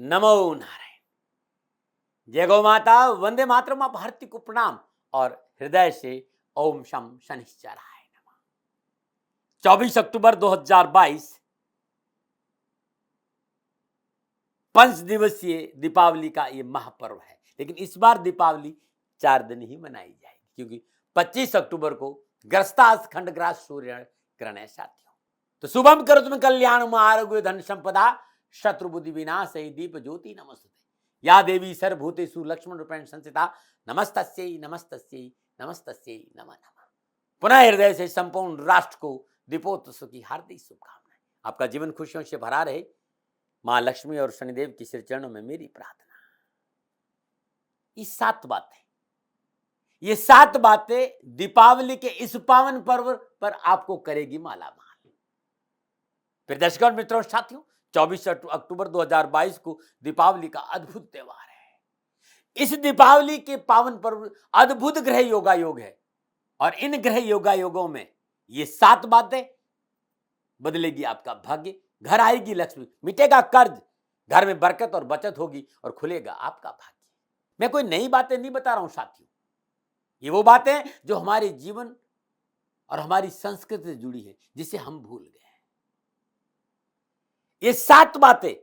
नमो नारायण। जय गौ माता, वंदे मातरम। आप भारती को प्रणाम और हृदय से ओम शम शनिश्चराय नमः। 24 अक्टूबर 2022 पंच दिवसीय दीपावली का ये महापर्व है, लेकिन इस बार दीपावली 4 दिन ही मनाई जाएगी, क्योंकि 25 अक्टूबर को ग्रस्तास खंडग्रास सूर्य ग्रहण है साथियों। तो शुभम करो तुम कल्याण आरोग्य धन संपदा शत्रु बुद्धि विनाश दीप ज्योति नमस्ते। या देवी सर्वभूतेषु लक्ष्मण रूपेण संस्थिता नमस्तस्यै नमस्तस्यै नमस्तस्यै नमः नमः। पुनः हृदय से संपूर्ण राष्ट्र को दीपोत्सव की हार्दिक शुभकामनाएं। आपका जीवन खुशियों से भरा रहे, मां लक्ष्मी और शनिदेव की श्री चरणों में मेरी प्रार्थना। ये 7 बातें दीपावली के इस पावन पर्व पर आपको करेगी माला माल। फिर दर्शकों मित्रों साथियों, 24 अक्टूबर 2022 को दीपावली का अद्भुत त्योहार है। इस दीपावली के पावन पर्व अद्भुत ग्रह योगायोग है, और इन ग्रह योगायोगों में ये 7 बातें बदलेगी आपका भाग्य, घर आएगी लक्ष्मी, मिटेगा कर्ज, घर में बरकत और बचत होगी और खुलेगा आपका भाग्य। मैं कोई नई बातें नहीं बता रहा हूं साथियों, ये वो बातें जो हमारे जीवन और हमारी संस्कृति से जुड़ी है, जिसे हम भूल गए। ये 7 बातें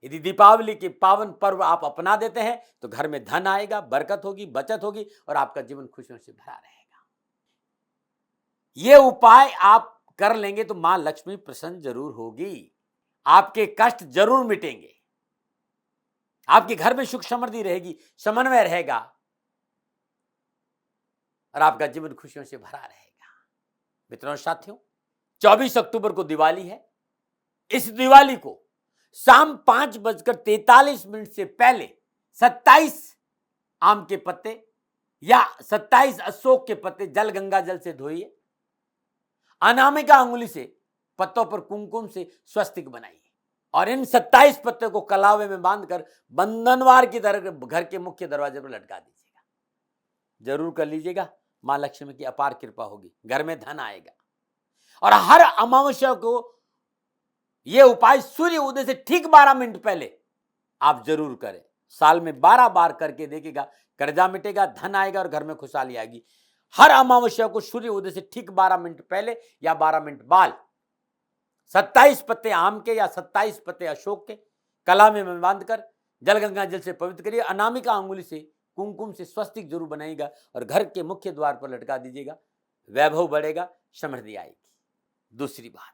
यदि दीपावली के पावन पर्व आप अपना देते हैं तो घर में धन आएगा, बरकत होगी, बचत होगी और आपका जीवन खुशियों से भरा रहेगा। ये उपाय आप कर लेंगे तो मां लक्ष्मी प्रसन्न जरूर होगी, आपके कष्ट जरूर मिटेंगे, आपके घर में सुख समृद्धि रहेगी, समन्वय रहेगा और आपका जीवन खुशियों से भरा रहेगा। मित्रों साथियों, 24 अक्टूबर को दिवाली है। इस दिवाली को शाम 5:43 से पहले 27 आम के पत्ते या 27 अशोक के पत्ते जल गंगा जल से धोइए, अनामिका अंगुली से पत्तों पर कुमकुम से स्वस्तिक बनाइए और इन 27 पत्ते को कलावे में बांधकर बंधनवार की तरह घर के मुख्य दरवाजे पर लटका दीजिएगा। जरूर कर लीजिएगा, मां लक्ष्मी की अपार कृपा होगी, घर में धन आएगा। और हर अमावस्या को यह उपाय सूर्य उदय से ठीक 12 मिनट पहले आप जरूर करें। साल में 12 बार करके देखिएगा, कर्जा मिटेगा, धन आएगा और घर में खुशहाली आएगी। हर अमावस्या को सूर्य उदय से ठीक 12 मिनट पहले या 12 मिनट बाद 27 पत्ते आम के या 27 पत्ते अशोक के कलावे में बांधकर जल गंगा जल से पवित्र करिए, अनामिका अंगुली से कुमकुम से स्वस्तिक जरूर बनाइएगा और घर के मुख्य द्वार पर लटका दीजिएगा। वैभव बढ़ेगा, समृद्धि आएगी। दूसरी बात,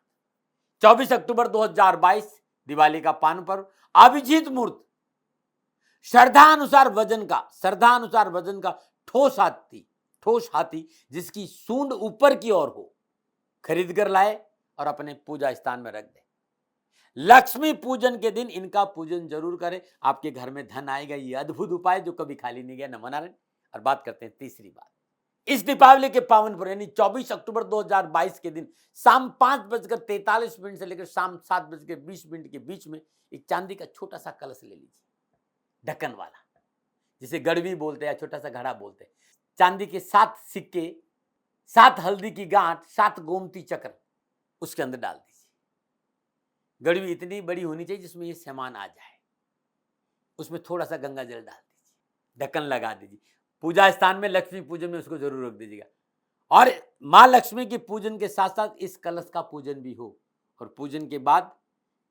24 अक्टूबर 2022 दिवाली का पावन पर्व, अभिजीत मुहूर्त, श्रद्धा अनुसार वजन का ठोस हाथी जिसकी सूंड ऊपर की ओर हो, खरीद कर लाए और अपने पूजा स्थान में रख दे। लक्ष्मी पूजन के दिन इनका पूजन जरूर करें, आपके घर में धन आएगा। ये अद्भुत उपाय जो कभी खाली नहीं गया। नमो नारायण। और बात करते हैं तीसरी बात। इस दीपावली के पावन पर यानी 24 अक्टूबर 2022 के दिन शाम 5:43 से लेकर शाम 7:20 के बीच में एक चांदी का छोटा सा कलश ले लीजिए, ढक्कन वाला, जिसे गड़वी बोलते हैं या छोटा सा घड़ा बोलते हैं। चांदी के 7 सिक्के, 7 हल्दी की गांठ, 7 गोमती चक्र उसके अंदर डाल दीजिए। गड़वी इतनी बड़ी होनी चाहिए जिसमें ये सामान आ जाए। उसमें थोड़ा सा गंगा जल डाल दीजिए, ढक्कन लगा दीजिए। पूजा स्थान में लक्ष्मी पूजन में उसको जरूर रख दीजिएगा। और मां लक्ष्मी के पूजन के साथ साथ इस कलश का पूजन भी हो। और पूजन के बाद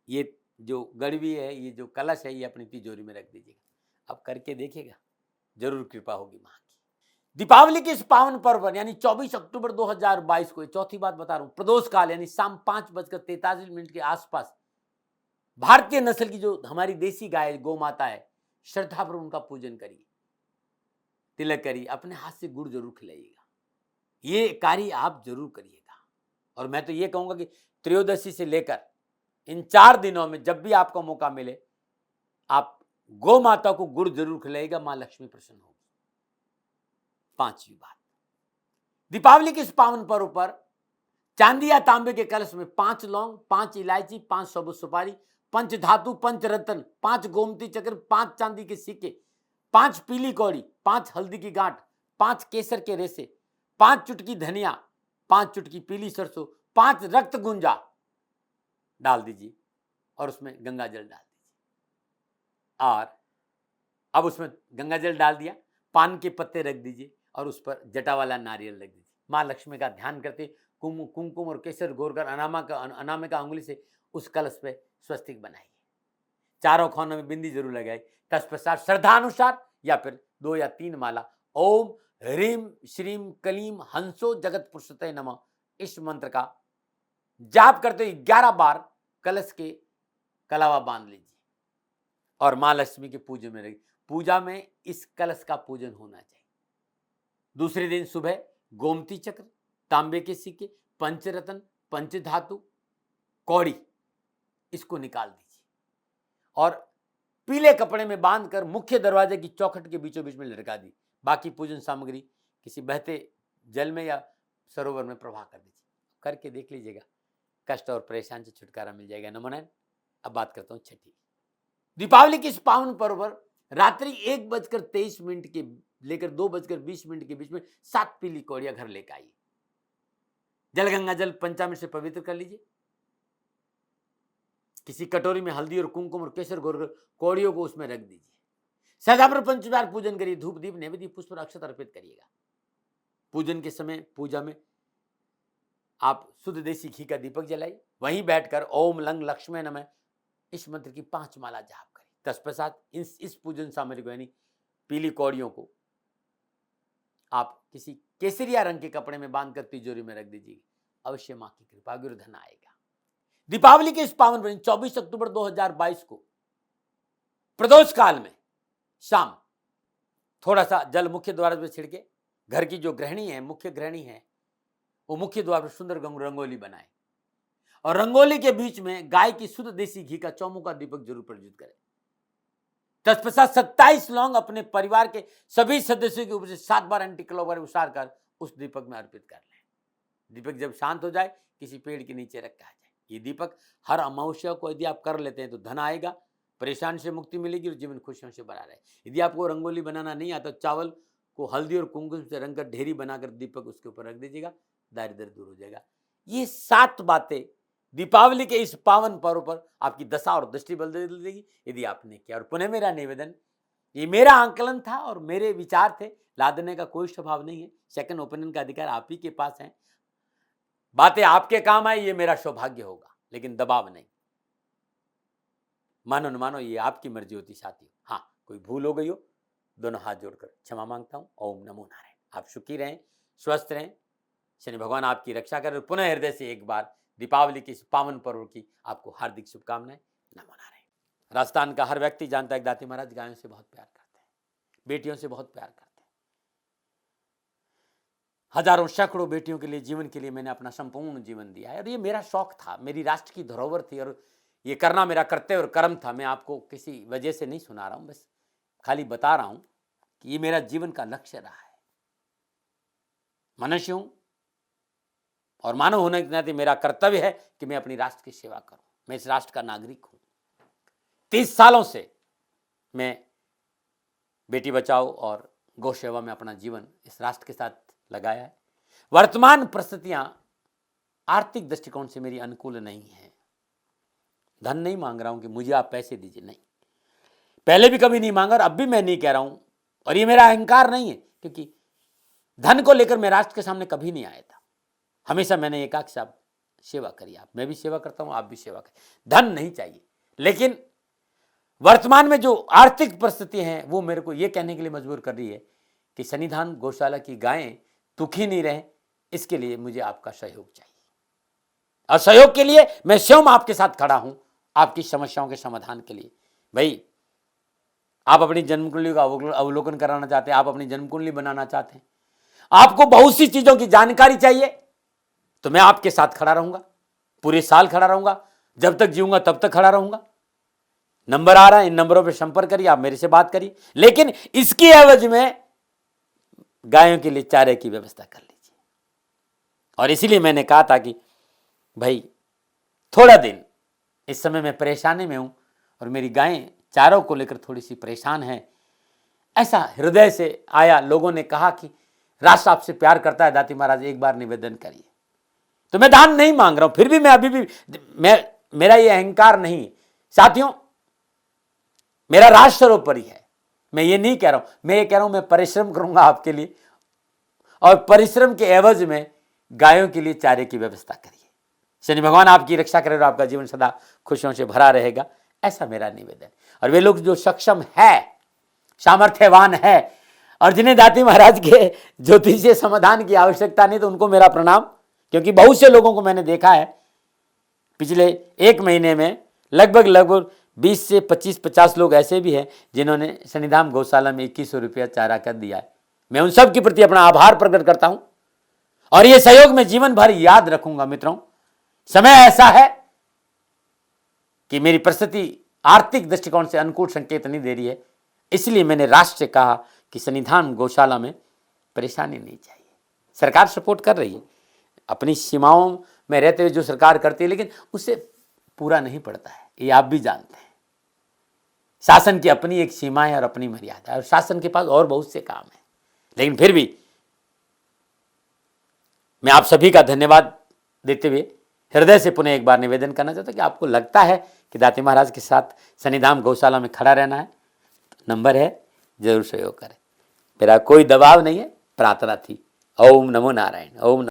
ये जो गड़वी है, ये जो कलश है, ये अपनी तिजोरी में रख दीजिएगा। अब करके देखिएगा, जरूर कृपा होगी मां की। दीपावली के इस पावन पर्व यानी 24 अक्टूबर 2022 को, चौथी बात बता रहा हूं, प्रदोष काल यानी शाम 5:43 के आसपास भारतीय नस्ल की जो हमारी देसी गाय गौ माता है, श्रद्धा पर उनका पूजन करिए, तिलक करिए, अपने हाथ से गुड़ जरूर खिलाइएगा। ये कार्य आप जरूर करिएगा। और मैं तो ये कहूंगा कि त्रयोदशी से लेकर इन 4 दिनों में जब भी आपको मौका मिले, आप गौ माता को गुड़ जरूर खिलाइएगा, मां लक्ष्मी प्रसन्न होगी। 5वीं बात, दीपावली के इस पावन पर्व पर चांदी या तांबे के कलश में 5 लौंग, 5 इलायची, 5 सबूत सुपारी, 5 धातु, 5 रत्न, 5 गोमती चक्र, 5 चांदी के सिक्के, 5 पीली कौड़ी, 5 हल्दी की गांठ, 5 केसर के रेसे, 5 चुटकी धनिया, 5 चुटकी पीली सरसों, 5 रक्त गुंजा डाल दीजिए और उसमें गंगा जल डाल दीजिए। और अब उसमें गंगा जल डाल दिया, पान के पत्ते रख दीजिए और उस पर जटा वाला नारियल रख दीजिए। माँ लक्ष्मी का ध्यान करते कुमकुम और केसर घोरकर अनामिका अंगुली से उस कलश पे स्वस्तिक बनाइए। चारों कोनों में बिंदी जरूर लगाई। तत्पश्चात श्रद्धानुसार या फिर 2 या 3 माला ओम ह्रीम श्रीम कलीम हंसो जगत पुरुषते नमः इस मंत्र का जाप करते 11 बार कलश के कलावा बांध लीजिए और माँ लक्ष्मी के पूजन में रखिए। पूजा में इस कलश का पूजन होना चाहिए। दूसरे दिन सुबह गोमती चक्र, तांबे के सिक्के, पंचरत्न, पंचधातु, कौड़ी इसको निकाल दीजिए और पीले कपड़े में बांधकर मुख्य दरवाजे की चौखट के बीचों बीच में लटका दी। बाकी पूजन सामग्री किसी बहते जल में या सरोवर में प्रवाह कर दीजिए। करके देख लीजिएगा, कष्ट और परेशान से छुटकारा मिल जाएगा। नमो नारायण। अब बात करता हूँ छठी दीपावली के इस पावन पर्व पर रात्रि 1:23 के लेकर 2:20 के बीच में 7 पीली कौड़ियां घर लेकर आइए। जल गंगा जल पंचामृत से पवित्र कर लीजिए। किसी कटोरी में हल्दी और कुमकुम और केसर घोरकर कौड़ियों को उसमें रख दीजिए। सदा पर 5 बार पूजन करिए। धूप दीप नैवेद्य पुष्प और अक्षत अर्पित करिएगा। पूजन के समय पूजा में आप शुद्ध देसी घी का दीपक जलाइए। वहीं बैठकर ओम लंग लक्ष्मी नमः इस मंत्र की 5 माला जाप करें। तत्पश्चात इस पूजन सामग्री को यानी पीली कौड़ियों को आप किसी केसरिया रंग के कपड़े में बांधकर तिजोरी में रख दीजिए। अवश्य मां की कृपा गुरु धन आएगा। दीपावली के इस पावन दिन 24 अक्टूबर 2022 को प्रदोष काल में शाम थोड़ा सा जल मुख्य द्वार पर छिड़के घर की जो गृहिणी है, मुख्य गृहिणी है, वो मुख्य द्वार पर सुंदर रंगोली बनाए और रंगोली के बीच में गाय की शुद्ध देसी घी का चौमुखा दीपक जरूर प्रज्वलित करें। तत्पश्चात 27 लौंग अपने परिवार के सभी सदस्यों के ऊपर से 7 बार एंटी क्लॉकवाइज उछाल कर उस दीपक में अर्पित कर लें। दीपक जब शांत हो जाए किसी पेड़ के नीचे रखा जाए। ये दीपक हर अमावस्या को यदि आप कर लेते हैं तो धन आएगा, परेशान से मुक्ति मिलेगी और जीवन खुशियों से भरा रहे। यदि आपको रंगोली बनाना नहीं आता, चावल को हल्दी और कुमकुम से रंगकर ढेरी बनाकर दीपक उसके ऊपर रख दीजिएगा, दारिद्र्य दूर हो जाएगा। ये 7 बातें दीपावली के इस पावन पर्व पर आपकी दशा और दृष्टि बदल देगी यदि आपने किया। और पुनः मेरा निवेदन, ये मेरा आंकलन था और मेरे विचार थे, लादने का कोई स्वभाव नहीं है। सेकंड ओपिनियन का अधिकार आप ही के पास है। बातें आपके काम आए ये मेरा सौभाग्य होगा, लेकिन दबाव नहीं। मानो न मानो ये आपकी मर्जी होती साथियों। हाँ, कोई भूल हो गई हो, दोनों हाथ जोड़कर क्षमा मांगता हूं। ओम नमो नारायण। आप सुखी रहें, स्वस्थ रहें, शनि भगवान आपकी रक्षा करें। पुनः हृदय से एक बार दीपावली की इस पावन पर्व की आपको हार्दिक शुभकामनाएं। नमो नारायण। राजस्थान का हर व्यक्ति जानता है कि दाती महाराज गायों से बहुत प्यार करते हैं, बेटियों से बहुत प्यार करते हैं। हजारों सैकड़ों बेटियों के लिए, जीवन के लिए मैंने अपना संपूर्ण जीवन दिया है और ये मेरा शौक था, मेरी राष्ट्र की धरोहर थी और ये करना मेरा कर्तव्य और कर्म था। मैं आपको किसी वजह से नहीं सुना रहा हूं, बस खाली बता रहा हूं कि ये मेरा जीवन का लक्ष्य रहा है। मनुष्य हूं और मानव होने के नाते मेरा कर्तव्य है कि मैं अपनी राष्ट्र की सेवा करूं। मैं इस राष्ट्र का नागरिक हूं। 30 सालों से मैं बेटी बचाओ और गौ सेवा में अपना जीवन इस राष्ट्र के साथ लगाया है। वर्तमान परिस्थितियां आर्थिक दृष्टिकोण से मेरी अनुकूल नहीं है। धन नहीं मांग रहा हूं कि मुझे आप पैसे दीजिए, नहीं, पहले भी कभी नहीं मांगा और अब भी मैं नहीं कह रहा हूं। और ये मेरा अहंकार नहीं है, क्योंकि धन को लेकर मैं राष्ट्र के सामने कभी नहीं आया था। हमेशा मैंने एक आख साहब सेवा करी। आप, मैं भी सेवा करता हूं, आप भी सेवा करें। धन नहीं चाहिए, लेकिन वर्तमान में जो आर्थिक परिस्थिति हैं वो मेरे को ये कहने के लिए मजबूर कर रही है कि सन्निधान गौशाला की गायें दुखी नहीं रहे, इसके लिए मुझे आपका सहयोग चाहिए। और सहयोग के लिए मैं स्वयं आपके साथ खड़ा हूं, आपकी समस्याओं के समाधान के लिए। भाई, आप अपनी जन्म कुंडली का अवलोकन कराना चाहते हैं, आप अपनी जन्म कुंडली बनाना चाहते हैं, आपको बहुत सी चीजों की जानकारी चाहिए, तो मैं आपके साथ खड़ा रहूंगा, पूरे साल खड़ा रहूंगा, जब तक जीऊंगा तब तक खड़ा रहूंगा। नंबर आ रहा है, इन नंबरों पर संपर्क करिए, आप मेरे से बात करिए, लेकिन इसकी एवज में गायों के लिए चारे की व्यवस्था कर लीजिए। और इसीलिए मैंने कहा था कि भाई थोड़ा दिन इस समय मैं परेशानी में हूं और मेरी गायें चारों को लेकर थोड़ी सी परेशान हैं। ऐसा हृदय से आया, लोगों ने कहा कि राष्ट्र आपसे प्यार करता है दाती महाराज, एक बार निवेदन करिए। तो मैं दान नहीं मांग रहा हूं, फिर भी मैं अभी भी मेरा ये अहंकार नहीं। साथियों, मेरा राज सर्वोपरि है। मैं ये नहीं कह रहा हूं, मैं ये कह रहा हूं मैं परिश्रम करूंगा आपके लिए, और परिश्रम के एवज में गायों के लिए चारे की व्यवस्था करिए। शनि भगवान आपकी रक्षा करे और आपका जीवन सदा खुशियों से भरा रहेगा, ऐसा मेरा निवेदन। और वे लोग जो सक्षम है, सामर्थ्यवान है, और जिन्हें दाती महाराज के ज्योतिषीय समाधान की आवश्यकता नहीं, तो उनको मेरा प्रणाम। क्योंकि बहुत से लोगों को मैंने देखा है पिछले एक महीने में, लगभग 20 से 25-50 लोग ऐसे भी हैं जिन्होंने शनिधाम गौशाला में 2100 रुपया चारा कर दिया है। मैं उन सब के प्रति अपना आभार प्रकट करता हूं, और यह सहयोग मैं जीवन भर याद रखूंगा। मित्रों, समय ऐसा है कि मेरी परिस्थिति आर्थिक दृष्टिकोण से अनुकूल संकेत नहीं दे रही है, इसलिए मैंने राष्ट्र से कहा कि शनिधाम गौशाला में परेशानी नहीं चाहिए। सरकार सपोर्ट कर रही है, अपनी सीमाओं में रहते हुए जो सरकार करती है, लेकिन उससे पूरा नहीं पड़ता है, ये आप भी जानते हैं। शासन की अपनी एक सीमा है और अपनी मर्यादा है, और शासन के पास और बहुत से काम है। लेकिन फिर भी मैं आप सभी का धन्यवाद देते हुए हृदय से पुनः एक बार निवेदन करना चाहता हूं कि आपको लगता है कि दाती महाराज के साथ शनिधाम गौशाला में खड़ा रहना है, तो नंबर है, जरूर सहयोग करें। मेरा कोई दबाव नहीं है, प्रार्थना थी। ओम नमो नारायण। ओम